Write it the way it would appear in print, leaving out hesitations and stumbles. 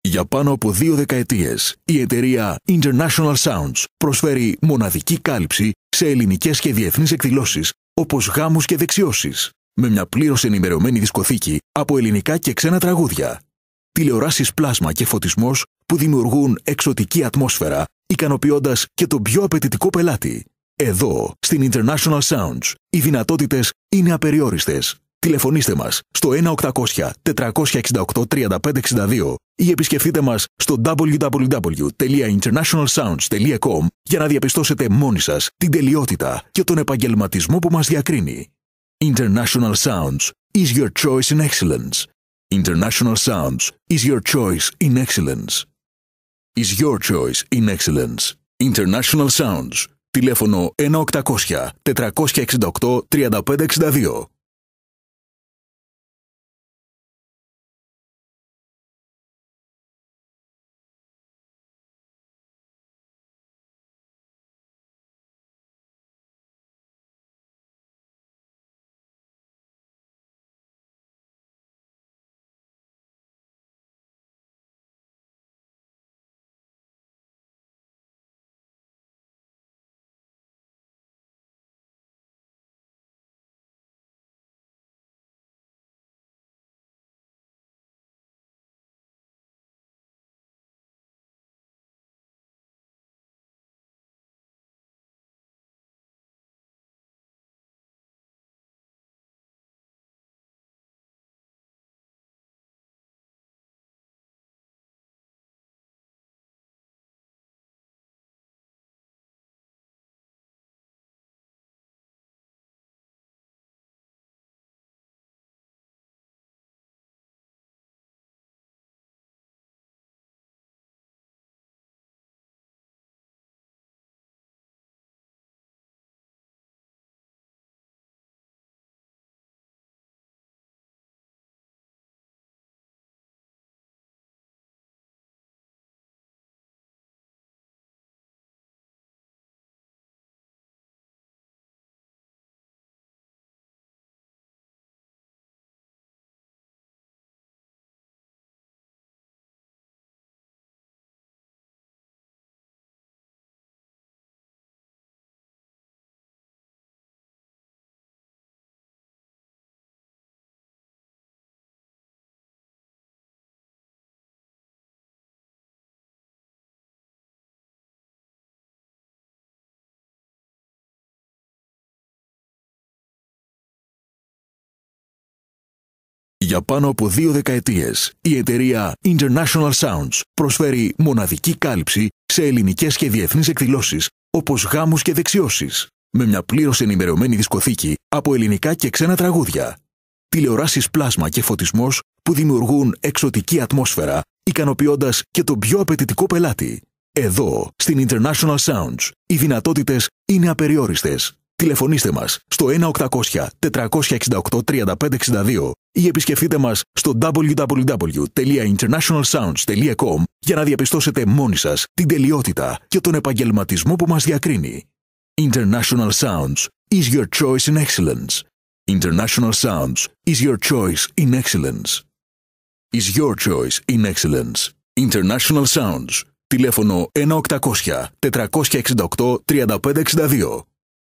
Για πάνω από 2 δεκαετίες, η εταιρεία International Sounds προσφέρει μοναδική κάλυψη σε ελληνικές και διεθνείς εκδηλώσεις, όπως γάμους και δεξιώσεις, με μια πλήρως ενημερωμένη δισκοθήκη από ελληνικά και ξένα τραγούδια. Τηλεοράσεις πλάσμα και φωτισμός που δημιουργούν εξωτική ατμόσφαιρα, ικανοποιώντας και τον πιο απαιτητικό πελάτη. Εδώ, στην International Sounds, οι δυνατότητες είναι απεριόριστες. Τηλεφωνήστε μας στο 1-800-468-3562 ή επισκεφτείτε μας στο www.internationalsounds.com για να διαπιστώσετε μόνοι σας την τελειότητα και τον επαγγελματισμό που μας διακρίνει. International Sounds is your choice in excellence. International Sounds is your choice in excellence. Is your choice in excellence. International Sounds. Τηλέφωνο 1-800-468-3562. Για πάνω από 2 δεκαετίες, η εταιρεία International Sounds προσφέρει μοναδική κάλυψη σε ελληνικές και διεθνείς εκδηλώσεις, όπως γάμους και δεξιώσεις, με μια πλήρως ενημερωμένη δισκοθήκη από ελληνικά και ξένα τραγούδια. Τηλεοράσεις πλάσμα και φωτισμός που δημιουργούν εξωτική ατμόσφαιρα, ικανοποιώντας και τον πιο απαιτητικό πελάτη. Εδώ, στην International Sounds, οι δυνατότητες είναι απεριόριστες. Τηλεφωνήστε μας στο 1-800-468-3562 ή επισκεφτείτε μας στο www.internationalsounds.com για να διαπιστώσετε μόνοι σας την τελειότητα και τον επαγγελματισμό που μας διακρίνει. International Sounds is your choice in excellence. International Sounds is your choice in excellence. Is your choice in excellence. International Sounds. Τηλέφωνο 1-800-468-3562.